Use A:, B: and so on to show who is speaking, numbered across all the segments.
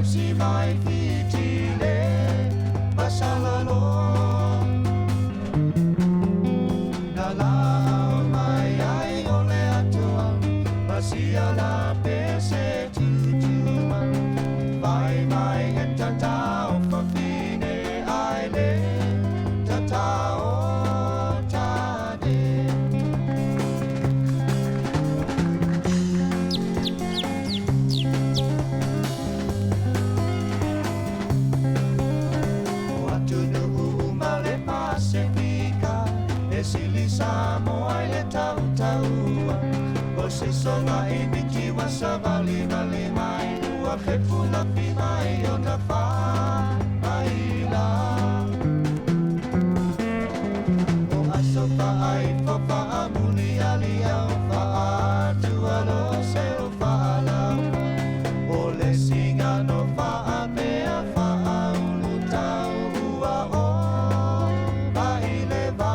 A: si mai fitile pasalalo Dalau mai ai ole atua pasia la pese tutuman Vai mai et tatao fafine ai le tatao tade Samo ai le tau-taua O se songa I miki wa sa vali mai Ua ke pula pi mai o na wha ai la O aso pa ai whawha amuni ali au wha atua lo se o wha alau O le singa no wha a mea wha aulu tau ua o ai le wha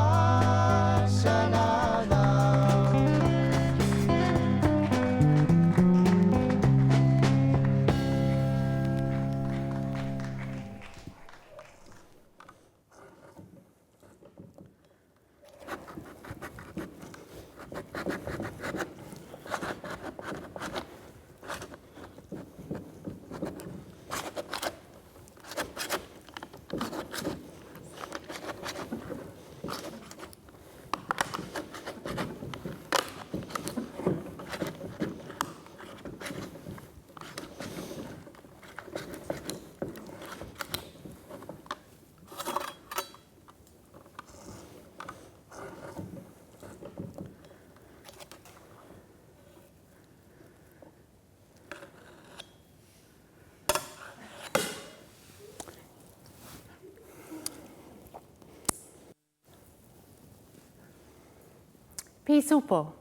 B: Pisupo.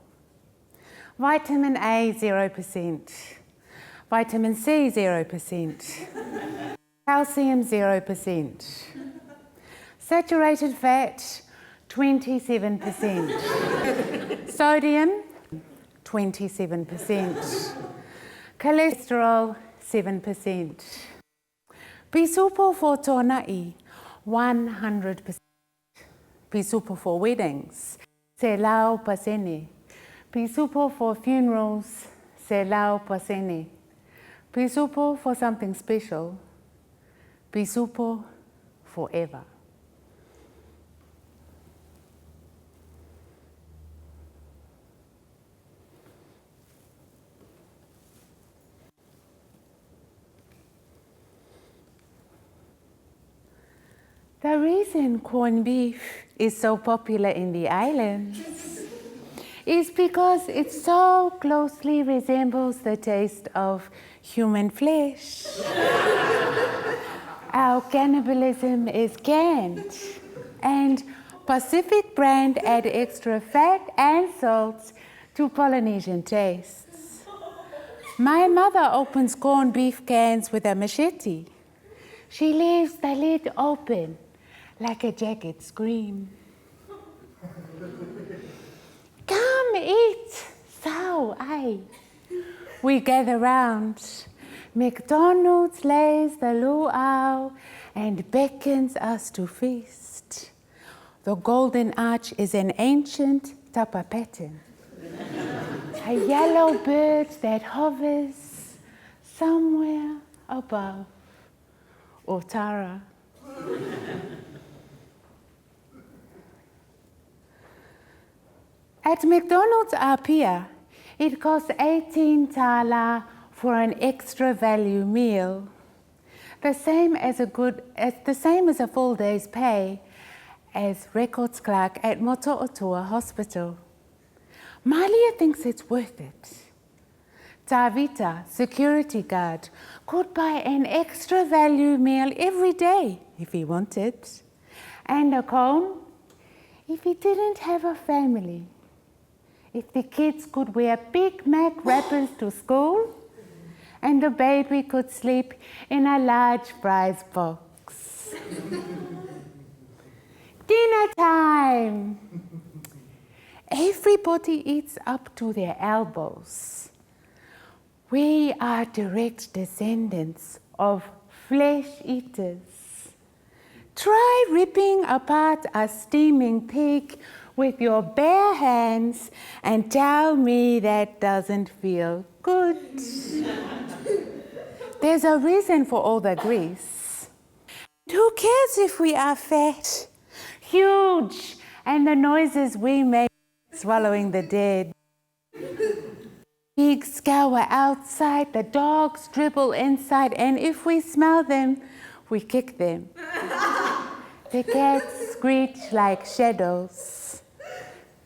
B: Vitamin A 0%, vitamin C 0%, calcium 0%, saturated fat 27%, sodium 27%, cholesterol 7%. Pisupo for tonai 100%. Pisupo for weddings. Se lau pasene. Pisupo for funerals. Se lau pasene. Pisupo for something special. Pisupo forever. The reason corned beef is so popular in the islands is because it so closely resembles the taste of human flesh. Our cannibalism is canned, and Pacific brand add extra fat and salt to Polynesian tastes. My mother opens corned beef cans with a machete. She leaves the lid open like a jagged scream. Come eat, sao ai. We gather round. McDonald's lays the luau and beckons us to feast. The golden arch is an ancient tapa pattern, a yellow bird that hovers somewhere above Otara. At McDonald's Apia, it costs 18 tala for an extra value meal, the same as a full day's pay as records clerk at Motootua Hospital. Malia thinks it's worth it. Tavita, security guard, could buy an extra value meal every day if he wanted, and a cone if he didn't have a family. If the kids could wear Big Mac wrappers to school, and the baby could sleep in a large prize box. Dinner time! Everybody eats up to their elbows. We are direct descendants of flesh eaters. Try ripping apart a steaming pig with your bare hands and tell me that doesn't feel good. There's a reason for all the grease. Who cares if we are fat, huge, and the noises we make swallowing the dead? Pigs scour outside, the dogs dribble inside, and if we smell them, we kick them. The cats screech like shadows.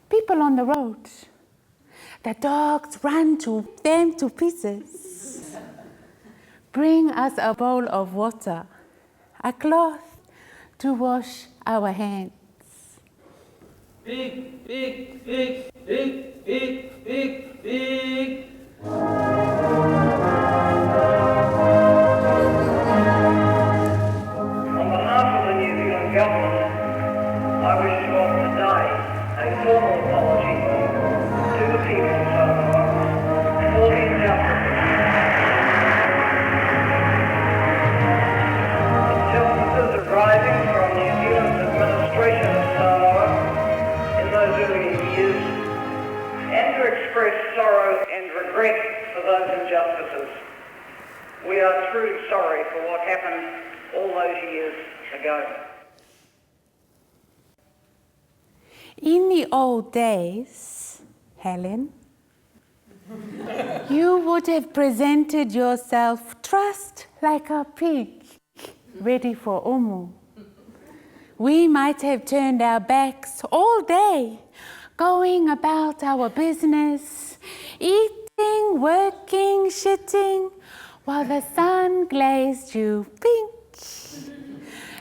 B: People on the road, the dogs run them to pieces. Bring us a bowl of water, a cloth to wash our hands.
C: Pig, pig, pig, pig, pig, pig, pig.
D: On behalf of the New Zealand Government, I wish to offer today a formal apology to the people of Samoa for the injustice. Injustices arising from New Zealand's administration of Samoa in those early years, and to express sorrow and regret for those injustices. We are truly sorry for what happened all those years ago.
B: In the old days, Helen, you would have presented yourself trussed like a pig, ready for umu. We might have turned our backs all day, going about our business, eating, working, shitting, while the sun glazed you pink.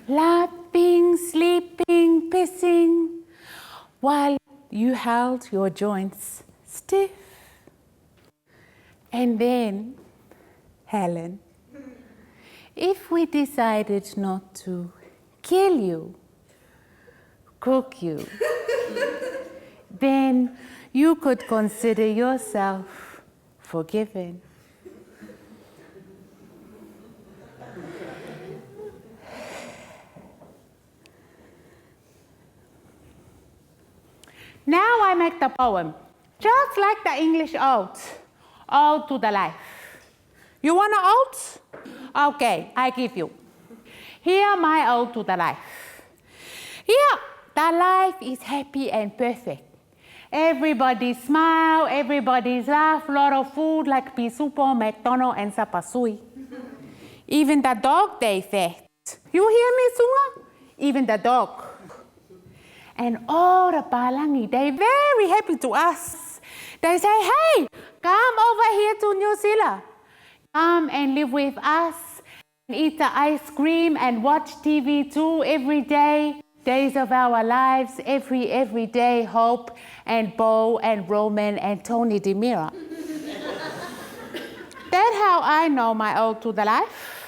B: Laughing, sleeping, pissing, while you held your joints stiff. And then, Helen, if we decided not to kill you, cook you, then you could consider yourself forgiven. Now I make the poem, just like the English ode, ode to the life. You want an ode? Okay, I give you. Here my ode to the life. Here, the life is happy and perfect. Everybody smile, everybody's laugh, lot of food like Pisupo, McDonald's, and Sapasui. Even the dog they fed. You hear me, Sunga? Even the dog. And all the Palangi, they very happy to us. They say, hey, come over here to New Zealand. Come and live with us, and eat the ice cream and watch TV too every day. Days of our lives, every day, Hope and Bo and Roman and Tony DeMira. That's how I know my ode to the life.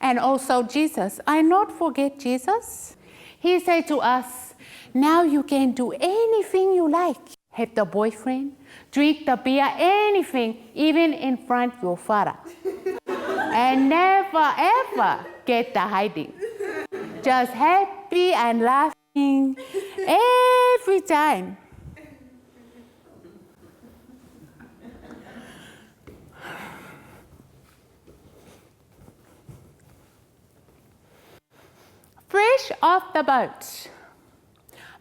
B: And also Jesus. I not forget Jesus. He said to us, now you can do anything you like. Have the boyfriend, drink the beer, anything, even in front of your father. And never ever get the hiding. Just happy and laughing every time. Fresh off the boat,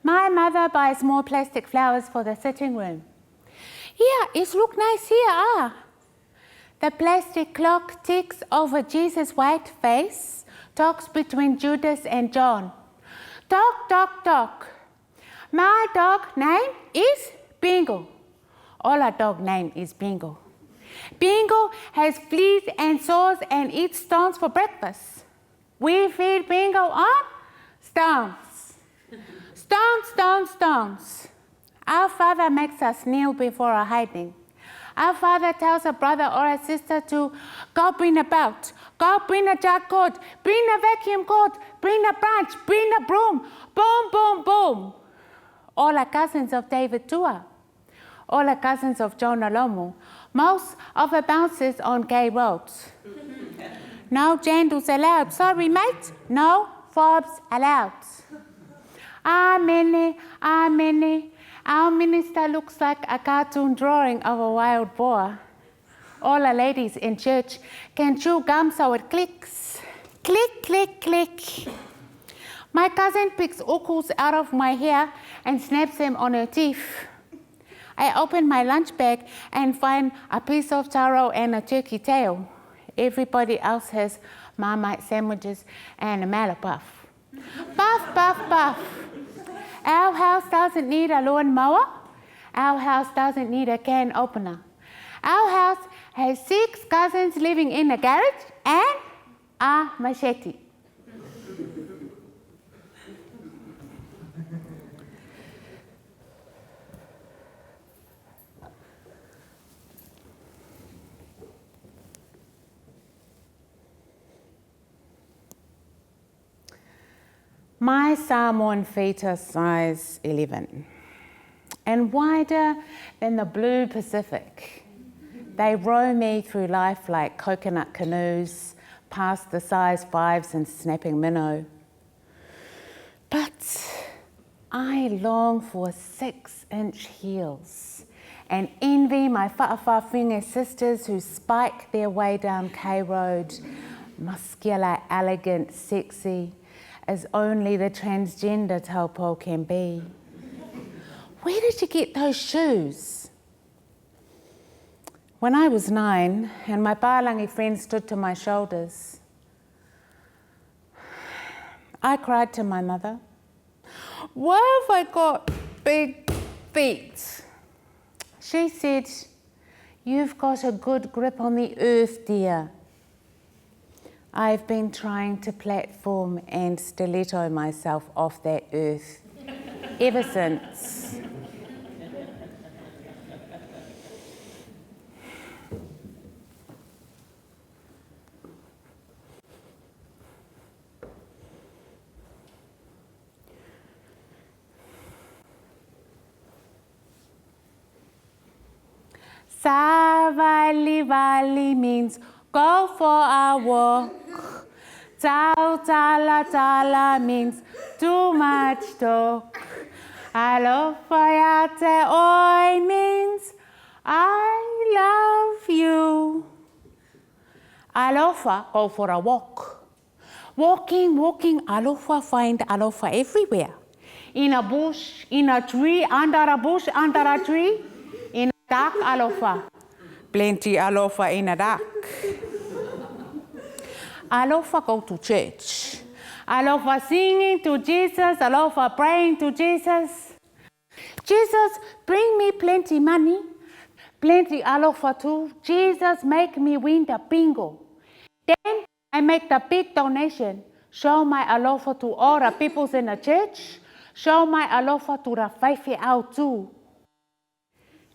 B: my mother buys more plastic flowers for the sitting room. Yeah, it look nice here, The plastic clock ticks over Jesus' white face, talks between Judas and John. Talk, talk, talk. My dog name is Bingo. All our dog name is Bingo. Bingo has fleas and sores and eats stones for breakfast. We feed Bingo on stones. Stones, stones, stones. Our father makes us kneel before our hiding. Our father tells a brother or a sister to go bring a belt, go bring a jarcord, bring a vacuum cord, bring a branch, bring a broom, boom, boom, boom. All are cousins of David Tua. All are cousins of Jonah Lomu. Most of the bouncers on gay roads. No jandals allowed. Sorry, mate. No fobs allowed. Amene, amene. Our minister looks like a cartoon drawing of a wild boar. All the ladies in church can chew gum so it clicks. Click, click, click. My cousin picks ukus out of my hair and snaps them on her teeth. I open my lunch bag and find a piece of taro and a turkey tail. Everybody else has Marmite sandwiches and a malapuff. Puff, puff, puff. Our house doesn't need a lawn mower. Our house doesn't need a can opener. Our house has 6 cousins living in a garage and a machete. My salmon feet are size 11 and wider than the blue Pacific. They row me through life like coconut canoes, past the size 5s and snapping minnow. But I long for 6-inch heels and envy my whaawhawhinga sisters who spike their way down K Road, muscular, elegant, sexy, as only the transgender taupo can be. Where did you get those shoes? When I was 9 and my Pālangi friend stood to my shoulders, I cried to my mother, "Why have I got big feet?" She said, "You've got a good grip on the earth, dear." I've been trying to platform and stiletto myself off that earth ever since. Savali vali means go for a walk. Tau tala tala means too much talk. Alofayate oi means I love you. Alofa, go for a walk. Walking, walking, alofa, find alofa everywhere. In a bush, in a tree, under a bush, under a tree. In a dark, alofa. Plenty alofa in a dark. Alofa go to church. Alofa singing to Jesus. Alofa praying to Jesus. Jesus, bring me plenty money. Plenty alofa too. Jesus, make me win the bingo. Then I make the big donation. Show my alofa to all the peoples in the church. Show my alofa to the whaiwhi out too.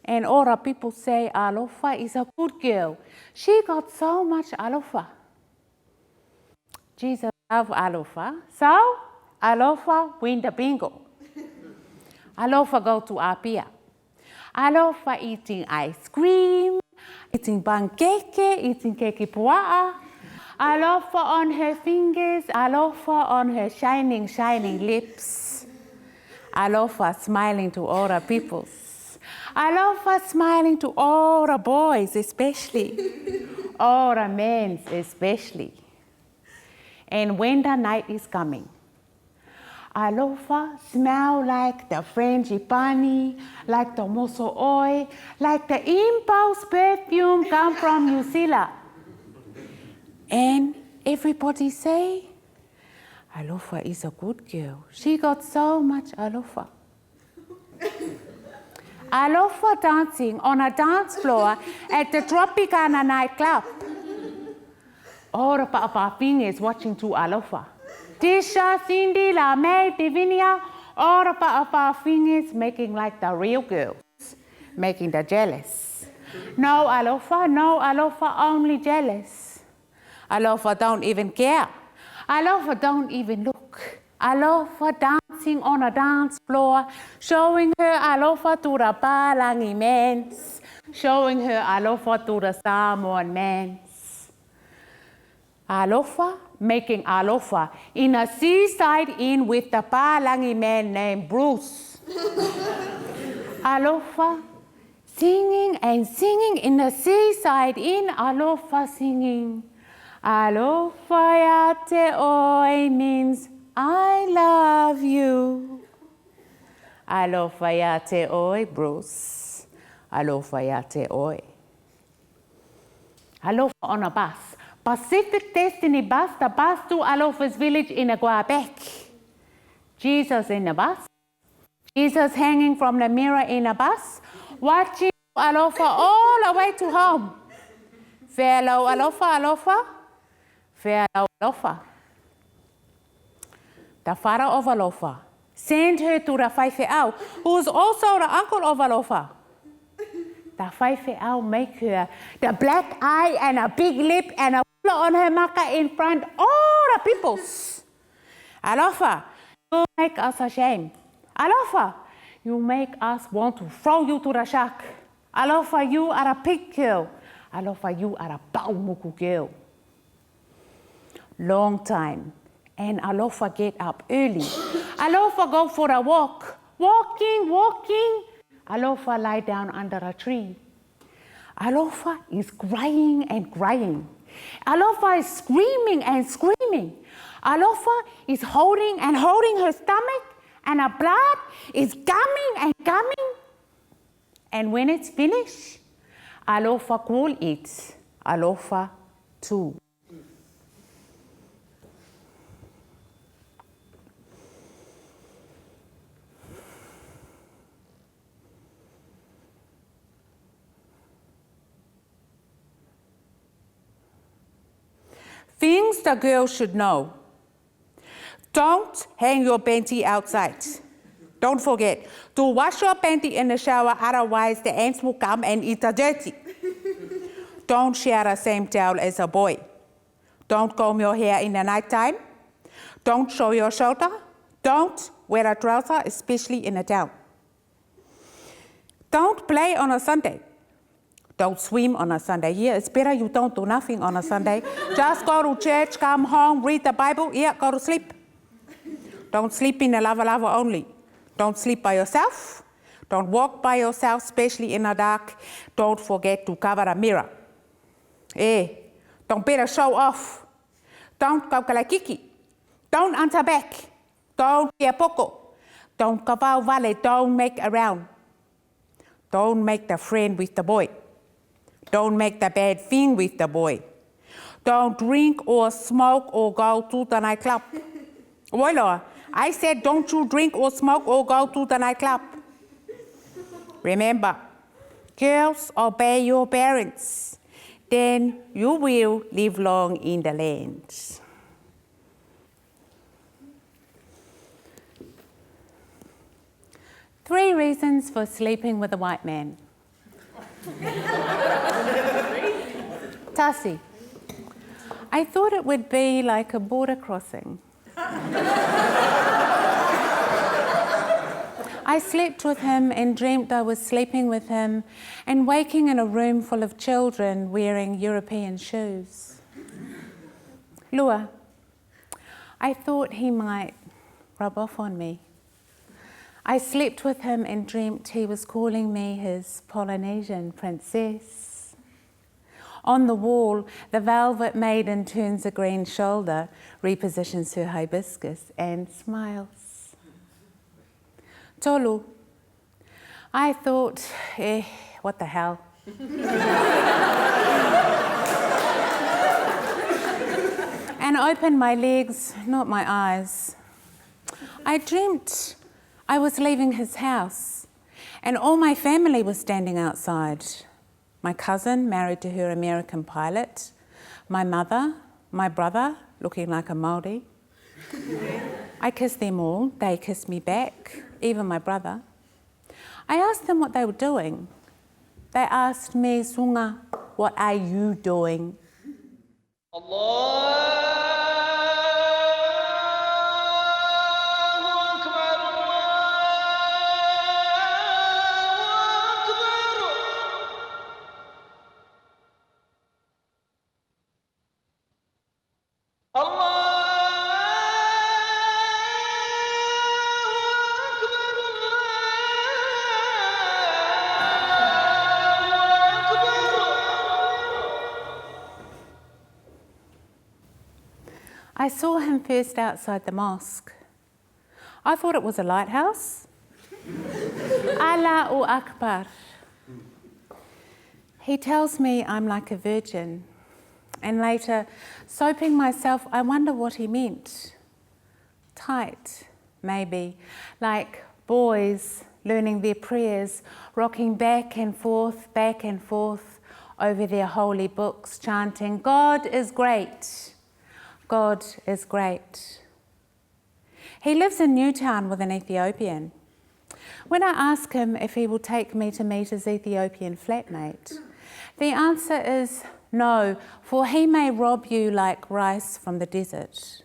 B: And all the people say alofa is a good girl. She got so much alofa. Jesus love alofa. So alofa win the bingo. Alofa go to Apia. Alofa eating ice cream, eating pancake, eating keki pua'a. Alofa on her fingers, alofa on her shining, shining lips. Alofa smiling to all the peoples. Alofa smiling to all the boys especially. All the men especially. And when the night is coming, alofa smell like the frangipani, like the moso oi, like the impulse perfume come from New Zealand. And everybody say, alofa is a good girl. She got so much alofa. Alofa dancing on a dance floor at the Tropicana nightclub. All the Pa'apa'aping is watching to alofa. Tisha, Cindy, La May, Divinia, all the Pa'apa'aping is making like the real girls, making the jealous. No alofa, only jealous. Alofa don't even care. Alofa don't even look. Alofa dancing on a dance floor, showing her alofa to the Pālangi mens, showing her alofa to the Samoan mans. Alofa making alofa in a seaside inn with the Palangi man named Bruce. Alofa singing and singing in a seaside inn. Alofa singing. Alofa ya te oi means I love you. Alofa ya te oi, Bruce. Alofa ya te oi. Alofa on a bus. Pacific Destiny bus, the bus to Alofa's village in Quebec. Jesus in the bus. Jesus hanging from the mirror in a bus, watching Alofa all the way to home. Fellow Alofa, Alofa. Fellow Alofa. The father of Alofa sent her to the whaiwheau, who is also the uncle of Alofa. The whaiwheau make her the black eye and a big lip and a hula on her maka in front all the peoples. Alofa, you make us ashamed. Alofa, you make us want to throw you to the shark. Alofa, you are a pig girl. Alofa, you are a baumuku girl. Long time. And Alofa get up early. Alofa go for a walk. Walking. Alofa lie down under a tree. Alofa is crying and crying. Alofa is screaming and screaming. Alofa is holding her stomach, and her blood is coming and coming. And when it's finished, Alofa call it Alofa 2. Things the girl should know. Don't hang your panty outside. Don't forget to wash your panty in the shower, otherwise the ants will come and eat the dirty. Don't share the same towel as a boy. Don't comb your hair in the nighttime. Don't show your shoulder. Don't wear a trouser, especially in a town. Don't play on a Sunday. Don't swim on a Sunday. Yeah, it's better you don't do nothing on a Sunday. Just go to church, come home, read the Bible, yeah, go to sleep. Don't sleep in the lava only. Don't sleep by yourself. Don't walk by yourself, especially in the dark. Don't forget to cover a mirror. Don't better show off. Don't kaukalakiki. Don't answer back. Don't be a poko. Don't kavau vale. Don't make around. Don't make the friend with the boy. Don't make the bad thing with the boy. Don't drink or smoke or go to the nightclub. Woiloa, I said don't you drink or smoke or go to the nightclub. Remember, girls, obey your parents. Then you will live long in the land. 3 reasons for sleeping with a white man. Tasi, I thought it would be like a border crossing. I slept with him and dreamt I was sleeping with him and waking in a room full of children wearing European shoes. Lua, I thought he might rub off on me. I slept with him and dreamt he was calling me his Polynesian princess. On the wall, the velvet maiden turns a green shoulder, repositions her hibiscus and smiles. Tolu, I thought, what the hell? And opened my legs, not my eyes. I dreamt I was leaving his house and all my family was standing outside. My cousin, married to her American pilot, my mother, my brother, looking like a Māori. I kissed them all, they kissed me back, even my brother. I asked them what they were doing. They asked me, Sunga, what are you doing? I saw him first outside the mosque. I thought it was a lighthouse. Allahu Akbar. He tells me I'm like a virgin. And later, soaping myself, I wonder what he meant. Tight, maybe, like boys learning their prayers, rocking back and forth over their holy books, chanting, God is great, God is great. He lives in Newtown with an Ethiopian. When I ask him if he will take me to meet his Ethiopian flatmate, the answer is no, for he may rob you like rice from the desert.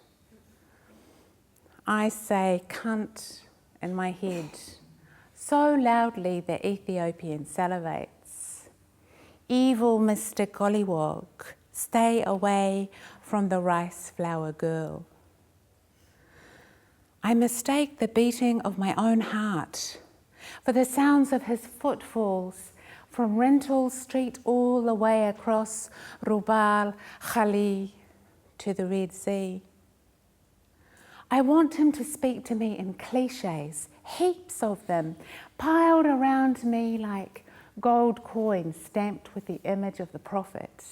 B: I say cunt in my head, so loudly the Ethiopian salivates. Evil Mr. Gollywog, stay away from the rice flour girl. I mistake the beating of my own heart for the sounds of his footfalls from Rental Street all the way across Rubal Khali to the Red Sea. I want him to speak to me in cliches, heaps of them, piled around me like gold coins stamped with the image of the Prophet,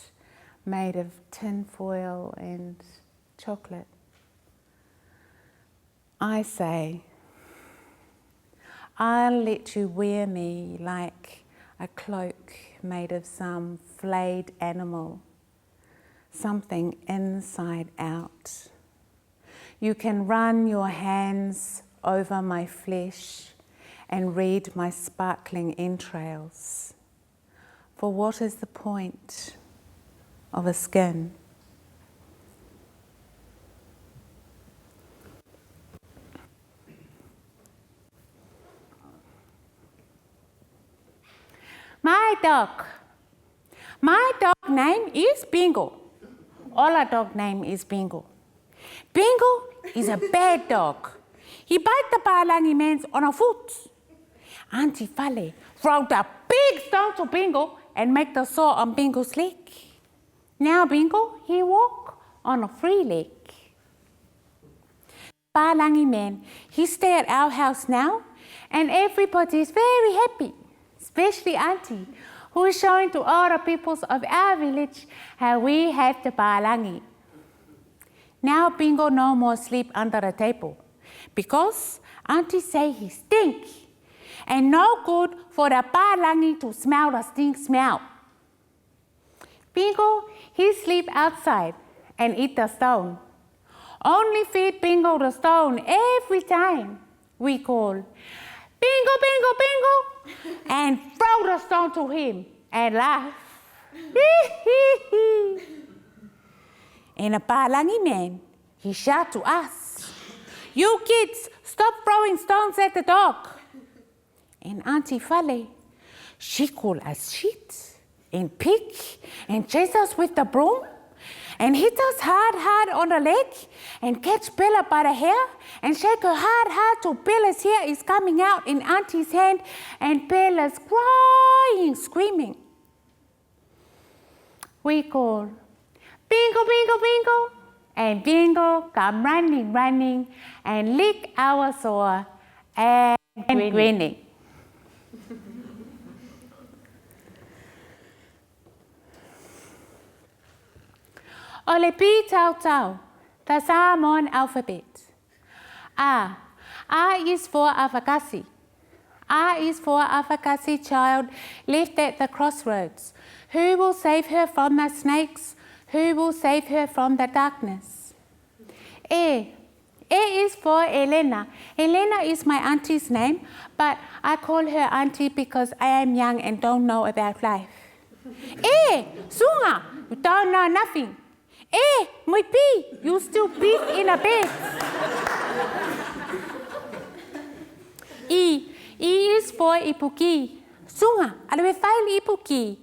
B: made of tin foil and chocolate. I say, I'll let you wear me like a cloak made of some flayed animal, something inside out. You can run your hands over my flesh and read my sparkling entrails. For what is the point of a skin? My dog name is Bingo. All our dog name is Bingo. Bingo is a bad dog. He bites the Palangi man's on a foot. Auntie Fale throw a big stone to Bingo and make the sore on Bingo's leg. Now Bingo, he walk on a free leg. Palangi man, he stay at our house now and everybody is very happy. Especially Auntie, who is showing to all the peoples of our village how we have the Palangi. Now Bingo no more sleep under the table because Auntie say he stink and no good for the Palangi to smell the stink smell. Bingo, he sleep outside and eat the stone. Only feed Bingo the stone every time we call, Bingo, Bingo, Bingo, and throw the stone to him and laugh. And a Palangi man, he shout to us, you kids, stop throwing stones at the dog. And Auntie Fale, she call us shit and pick and chase us with the broom and hit us hard on the leg and catch Bella by the hair and shake her hard till Bella's hair is coming out in Auntie's hand and Bella's crying, screaming. We call, Bingo, Bingo, Bingo, and Bingo come running and lick our sore and grinning. Ole pi tau tau, the Samoan alphabet. A is for Afakasi. A is for Afakasi child left at the crossroads. Who will save her from the snakes? Who will save her from the darkness? E is for Elena. Elena is my auntie's name, but I call her auntie because I am young and don't know about life. Sunga, you don't know nothing. Muipi, you still beat in a bed. E is for Ipuki. Sunga, alwe file Ipuki.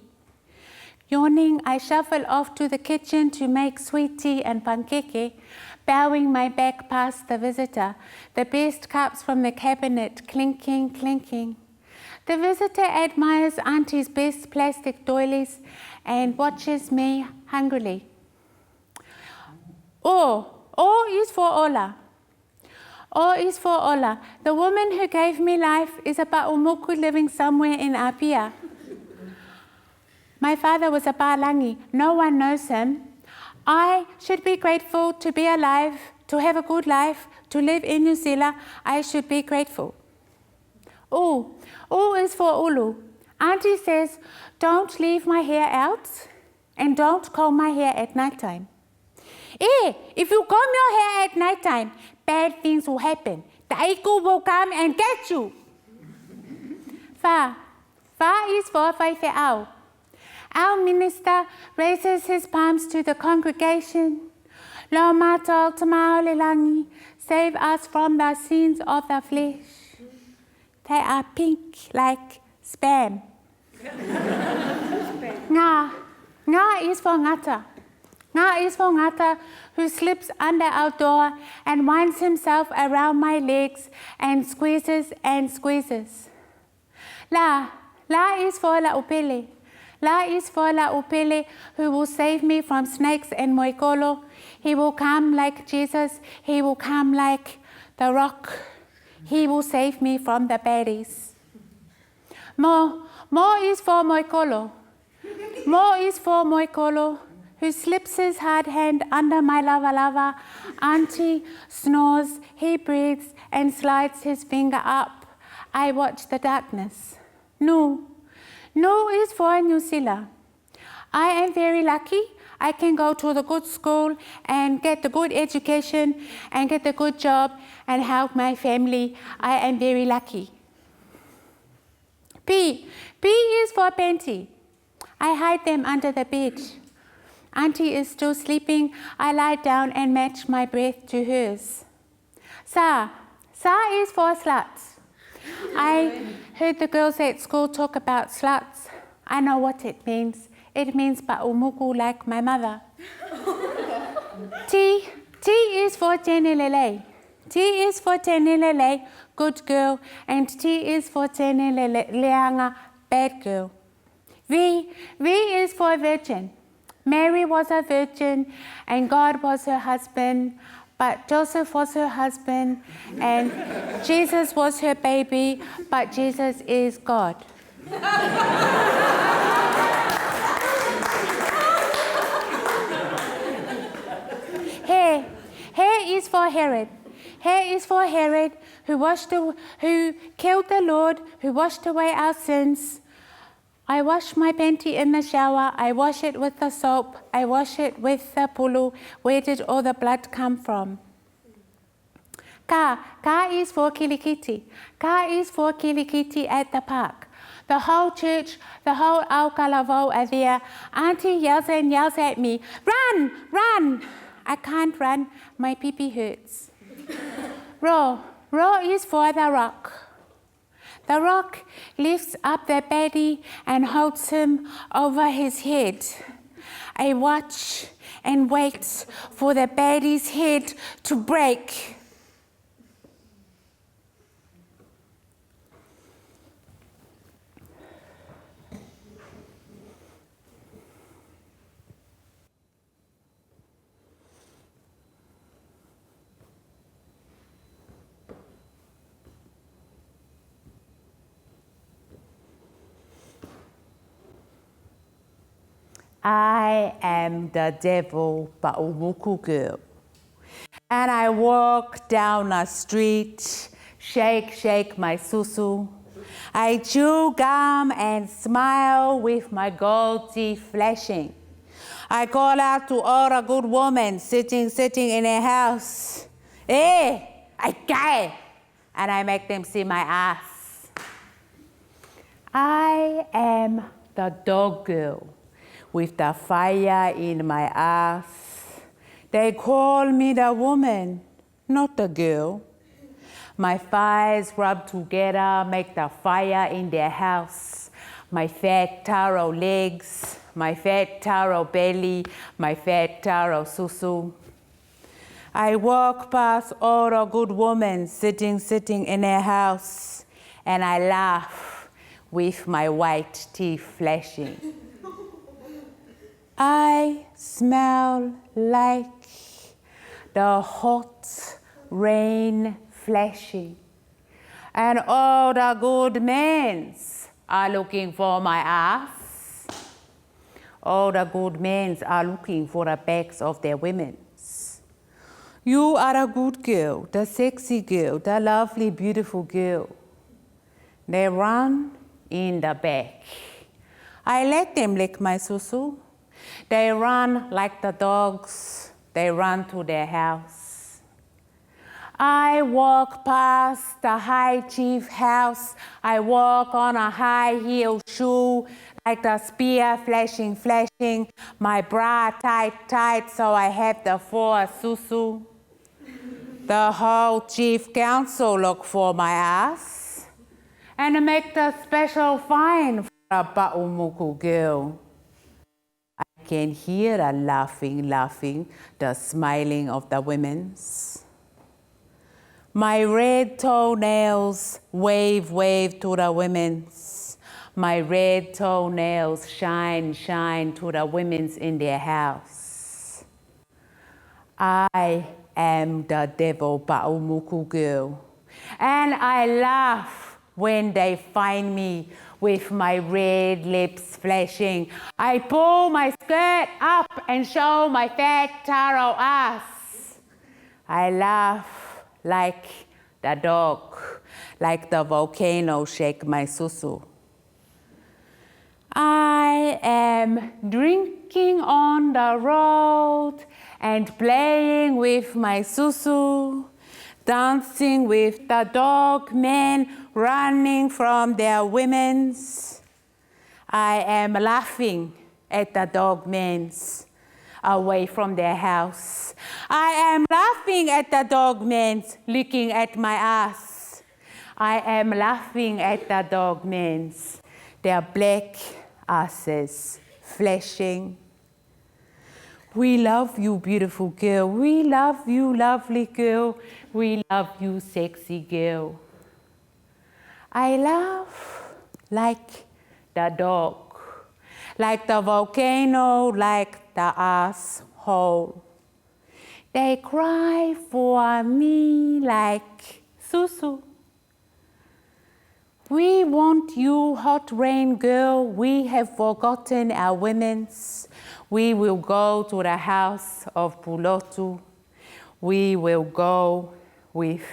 B: Yawning, I shuffle off to the kitchen to make sweet tea and pancake, bowing my back past the visitor, the best cups from the cabinet clinking. The visitor admires Auntie's best plastic doilies and watches me hungrily. O is for Ola. O is for Ola. The woman who gave me life is a Pa'umuku living somewhere in Apia. My father was a Pālangi. No one knows him. I should be grateful to be alive, to have a good life, to live in New Zealand. I should be grateful. U is for Ulu. Auntie says, don't leave my hair out and don't comb my hair at night time. If you comb your hair at night time, bad things will happen. The Aiku will come and get you. Fa is for Whaifeau. Our minister raises his palms to the congregation. Lo mātou te maolelangi, save us from the sins of the flesh. They are pink like spam. Ngā is for ngata. Ngā is for ngata who slips under our door and winds himself around my legs and squeezes and squeezes. La is for la upele. La is for la upele who will save me from snakes and moikolo. He will come like Jesus. He will come like the rock. He will save me from the baddies. Mo is for moikolo. Mo is for moikolo who slips his hard hand under my lava. Auntie snores, he breathes and slides his finger up. I watch the darkness. Nu is for New Zealand. I am very lucky. I can go to the good school and get the good education and get the good job and help my family. I am very lucky. P is for Penty. I hide them under the bed. Auntie is still sleeping. I lie down and match my breath to hers. Sa is for sluts. I heard the girls at school talk about sluts. I know what it means. It means pa'umuku like my mother. T is for tenelele. T is for tenelele, good girl, and T is for teneleleanga, bad girl. V is for virgin. Mary was a virgin and God was her husband, but Joseph was her husband and Jesus was her baby, but Jesus is God. Hair is for Herod. Hair is for Herod who killed the Lord, who washed away our sins. I wash my panty in the shower. I wash it with the soap. I wash it with the pulu. Where did all the blood come from? Ka is for kilikiti. Ka is for kilikiti at the park. The whole church, the whole Auckland are there. Auntie yells at me, run! I can't run. My pee-pee hurts. Ro is for the rock. The rock lifts up the baddie and holds him over his head. I watch and wait for the baddie's head to break. I am the devil, Pa'umuku girl. And I walk down the street, shake my susu. I chew gum and smile with my gold teeth flashing. I call out to all the good women sitting in a house. Hey, I gay! And I make them see my ass. I am the dog girl with the fire in my ass. They call me the woman, not the girl. My thighs rub together, make the fire in their house. My fat taro legs, my fat taro belly, my fat taro susu. I walk past all the good women sitting in their house, and I laugh with my white teeth flashing. I smell like the hot rain flashing, and all the good men are looking for my ass. All the good men are looking for the backs of their women. You are a good girl, the sexy girl, the lovely, beautiful girl. They run in the back. I let them lick my susu. They run like the dogs. They run to their house. I walk past the high chief house. I walk on a high heel shoe, like the spear flashing, flashing. My bra tight, tight, so I have the four susu. The whole chief council look for my ass and make the special fine for a Ba'umuku girl. I can hear the laughing, laughing, the smiling of the women's. My red toenails wave, wave to the women's. My red toenails shine, shine to the women's in their house. I am the devil Ba'umuku girl, and I laugh when they find me with my red lips flashing. I pull my skirt up and show my fat taro ass. I laugh like the dog, like the volcano shake my susu. I am drinking on the road and playing with my susu, dancing with the dog men running from their women's. I am laughing at the dog men away from their house. I am laughing at the dog men licking at my ass. I am laughing at the dog men, their black asses flashing. We love you, beautiful girl. We love you, lovely girl. We love you, sexy girl. I laugh like the dog, like the volcano, like the asshole. They cry for me like susu. We want you, hot rain girl. We have forgotten our women's. We will go to the house of Pulotu. We will go with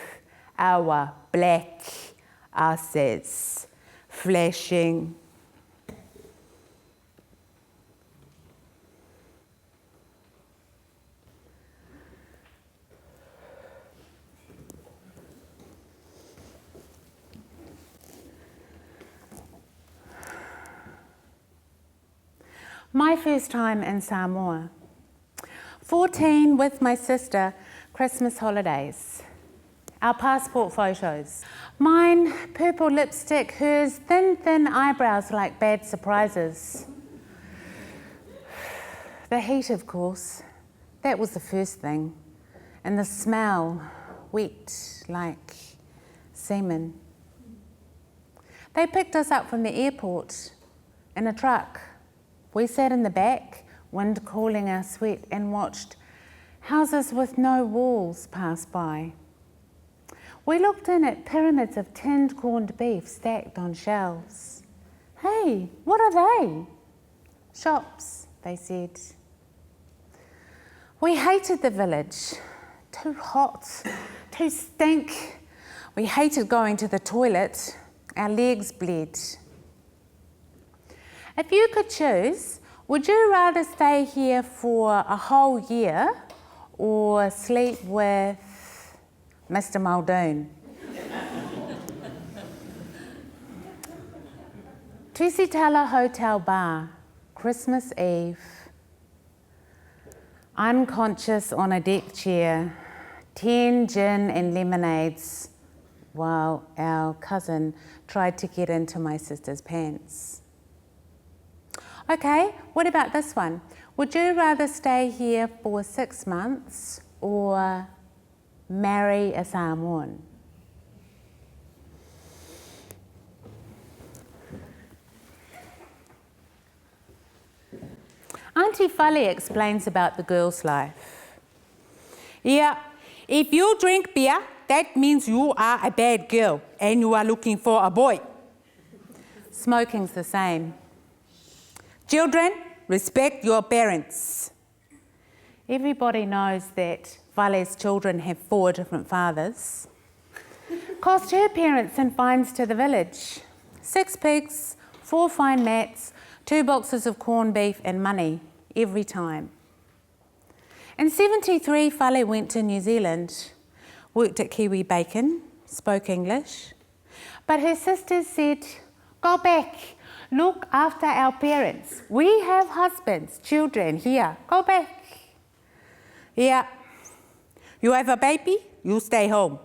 B: our black asses flashing. My first time in Samoa. 14 with my sister, Christmas holidays. Our passport photos. Mine, purple lipstick, hers, thin, thin eyebrows like bad surprises. The heat, of course, that was the first thing. And the smell, wet like semen. They picked us up from the airport in a truck. We sat in the back, wind cooling our sweat, and watched houses with no walls pass by. We looked in at pyramids of tinned corned beef stacked on shelves. Hey, what are they? Shops, they said. We hated the village. Too hot, too stink. We hated going to the toilet. Our legs bled. If you could choose, would you rather stay here for a whole year or sleep with Mr. Muldoon? Tusiata Hotel Bar, Christmas Eve. Unconscious on a deck chair, 10 gin and lemonades, while our cousin tried to get into my sister's pants. Okay, what about this one? Would you rather stay here for 6 months or marry a Samoan? Auntie Fali explains about the girl's life. Yeah, if you drink beer, that means you are a bad girl and you are looking for a boy. Smoking's the same. Children, respect your parents. Everybody knows that Vale's children have 4 different fathers. Cost her parents and fines to the village. 6 pigs, 4 fine mats, 2 boxes of corned beef and money every time. In 73, Vale went to New Zealand, worked at Kiwi Bacon, spoke English. But her sisters said, go back, look after our parents. We have husbands, children here, go back. Yeah, you have a baby, you stay home.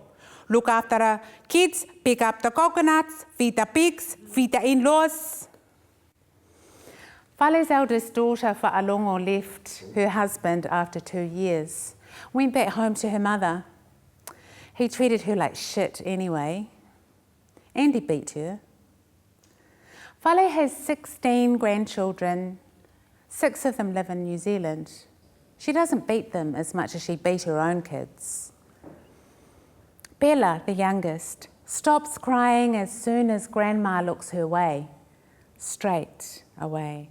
B: Look after the kids, pick up the coconuts, feed the pigs, feed the in-laws. Vale's eldest daughter, Whaalongo, left her husband after 2 years, went back home to her mother. He treated her like shit anyway, and he beat her. Vale has 16 grandchildren, 6 of them live in New Zealand. She doesn't beat them as much as she beat her own kids. Bella, the youngest, stops crying as soon as Grandma looks her way, straight away.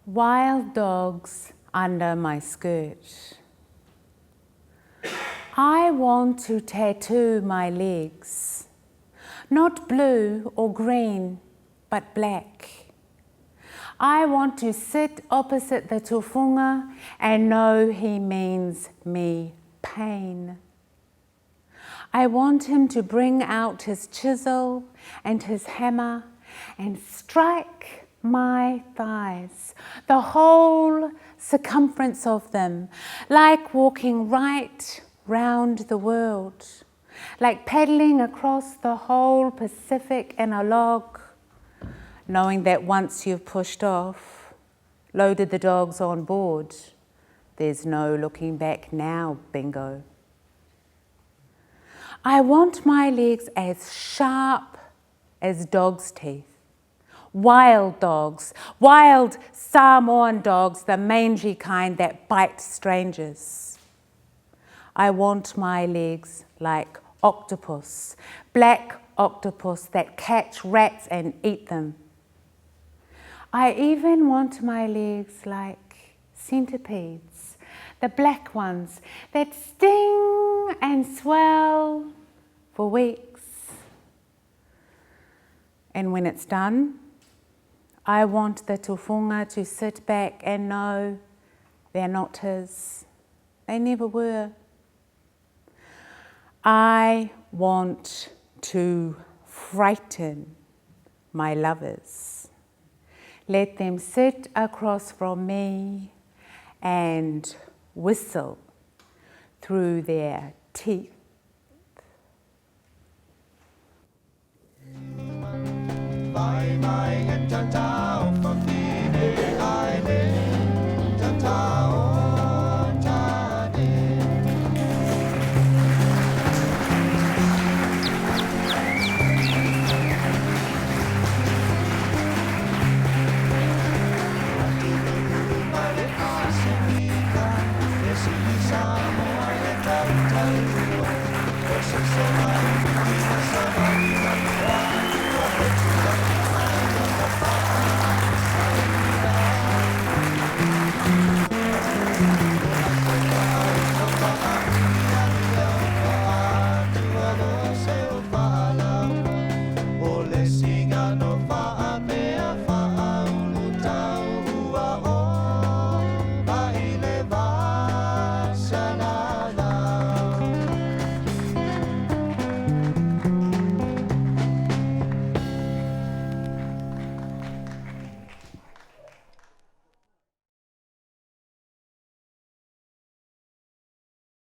B: Wild dogs under my skirt. I want to tattoo my legs, not blue or green, but black. I want to sit opposite the tufunga and know he means me pain. I want him to bring out his chisel and his hammer and strike my thighs, the whole circumference of them, like walking right round the world, like paddling across the whole Pacific in a log, knowing that once you've pushed off, loaded the dogs on board, there's no looking back now, bingo. I want my legs as sharp as dogs' teeth. Wild dogs, wild Samoan dogs, the mangy kind that bite strangers. I want my legs like octopus, black octopus that catch rats and eat them. I even want my legs like centipedes, the black ones that sting and swell for weeks. And when it's done, I want the tufunga to sit back and know they're not his. They never were. I want to frighten my lovers. Let them sit across from me and whistle through their teeth.
A: Vai mai et